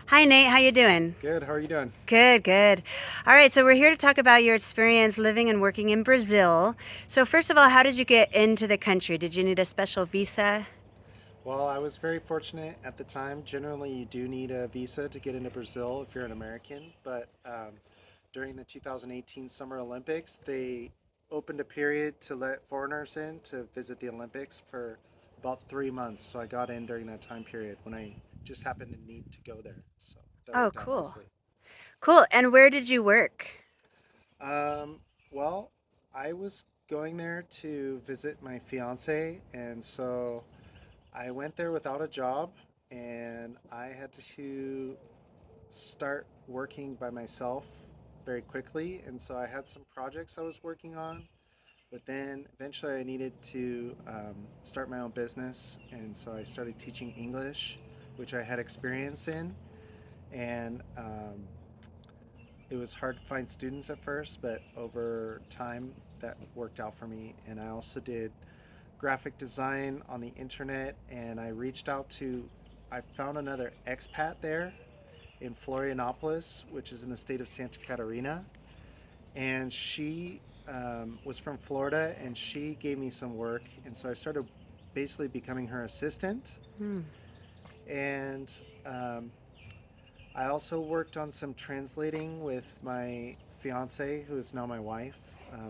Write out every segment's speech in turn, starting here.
Hi Nate, how you doing? Good. How are you doing? Good, good. All right, so we're here to talk about your experience living and working in Brazil. So first of all, how did you get into the country? Did you need a special visa? Well, I was very fortunate at the time. Generally, you do need a visa to get into Brazil if you're an American, but during the 2018 Summer Olympics, they opened a period to let foreigners in to visit the Olympics for about 3 months. So I got in during that time period when I just happened to need to go there. So that Oh, worked out cool. nicely. Cool. And where did you work? Well, I was going there to visit my fiance, and so I went there without a job and I had to start working by myself very quickly. And so I had some projects I was working on, but then eventually I needed to start my own business. And so I started teaching English, which I had experience in. And it was hard to find students at first, but over time that worked out for me. And I also did graphic design on the internet, and I found another expat there in Florianopolis, which is in the state of Santa Catarina. And she was from Florida, and she gave me some work. And so I started basically becoming her assistant. Hmm. And I also worked on some translating with my fiance, who is now my wife.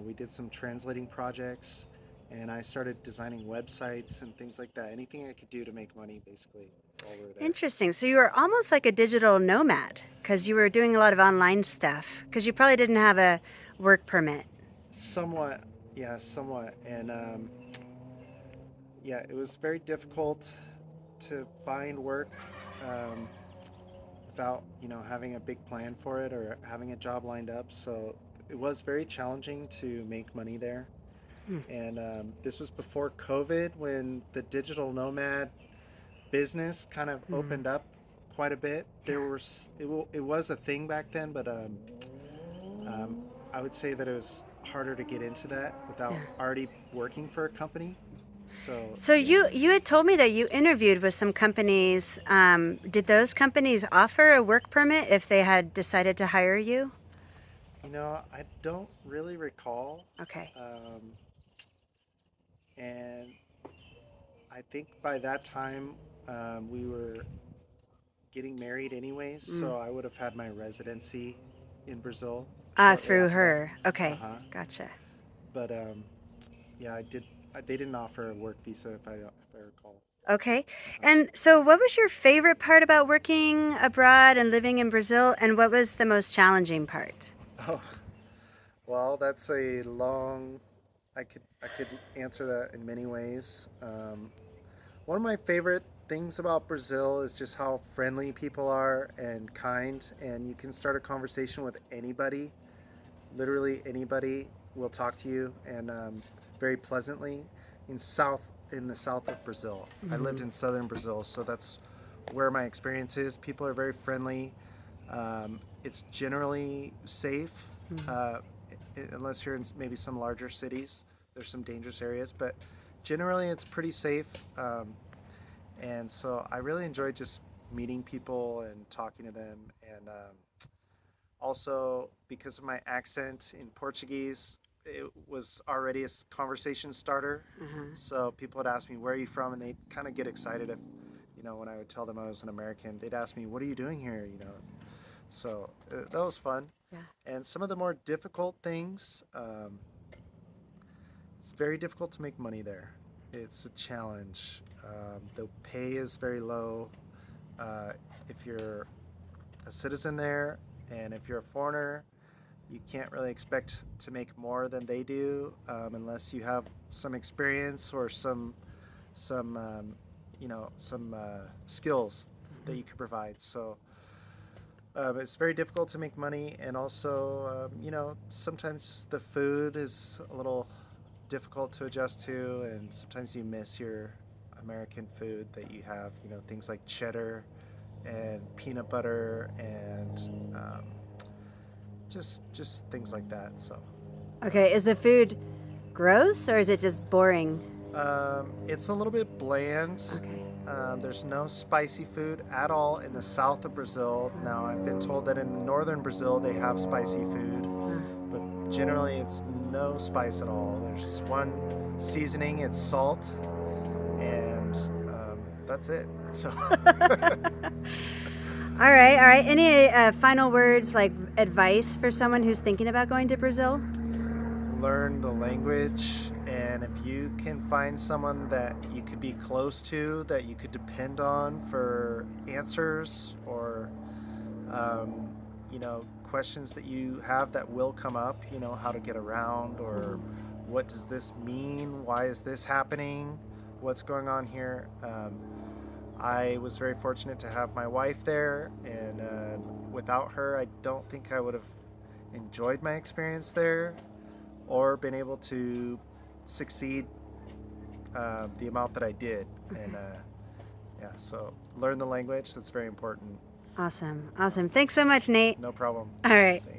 We did some translating projects, and I started designing websites and things like that. Anything I could do to make money, basically, while we were there. Interesting. So you were almost like a digital nomad because you were doing a lot of online stuff because you probably didn't have a work permit. Somewhat, yeah, somewhat. And yeah, it was very difficult to find work um, without, having a big plan for it or having a job lined up. So it was very challenging to make money there. Hmm. And this was before COVID when the digital nomad business kind of Hmm. opened up quite a bit. Yeah. It was a thing back then, but um, I would say that it was harder to get into that Yeah. without already working for a company. So So yeah, you had told me that you interviewed with some companies. Did those companies offer a work permit if they had decided to hire you? I don't really recall, Okay. um, and I think by that time we were getting married anyways, Mm. so I would have had my residency in Brazil shortly Through after that. her. Uh Okay. huh. Gotcha. But yeah, I did. They didn't offer a work visa if I recall. Okay. Uh huh. And so, what was your favorite part about working abroad and living in Brazil, and what was the most challenging part? Oh, well, that's a long. I could answer that in many ways. One of my favorite things about Brazil is just how friendly people are and kind, and you can start a conversation with anybody. Literally anybody will talk to you, and very pleasantly. In south in the south of Brazil, I lived Hmm. in southern Brazil, so that's where my experience is. People are very friendly. It's generally safe, Hmm. uh, unless you're in maybe some larger cities. There's some dangerous areas, but generally it's pretty safe. And so I really enjoy just meeting people and talking to them. And also, because of my accent in Portuguese, it was already a conversation starter. Uh-huh. So people would ask me, "Where are you from?" And they kind of get excited if, when I would tell them I was an American. They'd ask me, "What are you doing here?" So that was fun. Yeah. And some of the more difficult things, it's very difficult to make money there. It's a challenge. The pay is very low. Uh, if you're a citizen there, and if you're a foreigner, you can't really expect to make more than they do unless you have some experience or some skills that Hmm. you could provide. So it's very difficult to make money, and also sometimes the food is a little difficult to adjust to, and sometimes you miss your American food that you have. Things like cheddar and peanut butter and just things like that. So Okay. Is the food gross or is it just boring? it's a little bit bland. Okay. There's no spicy food at all in the south of Brazil. Now, I've been told that in northern Brazil they have spicy food, Uh, but generally it's no spice at all. There's one seasoning, it's salt, and that's it. So, all right. Any final words, like advice for someone who's thinking about going to Brazil? learn the language, and if you can find someone that you could be close to, that you could depend on for answers or um, questions that you have that will come up, how to get around, or what does this mean, why is this happening, what's going on here. I was very fortunate to have my wife there, and without her I don't think I would have enjoyed my experience there or been able to succeed the amount that I did. And yeah, so learn the language. That's very important. Awesome. Awesome. Thanks so much, Nate. No problem. All right. Thanks.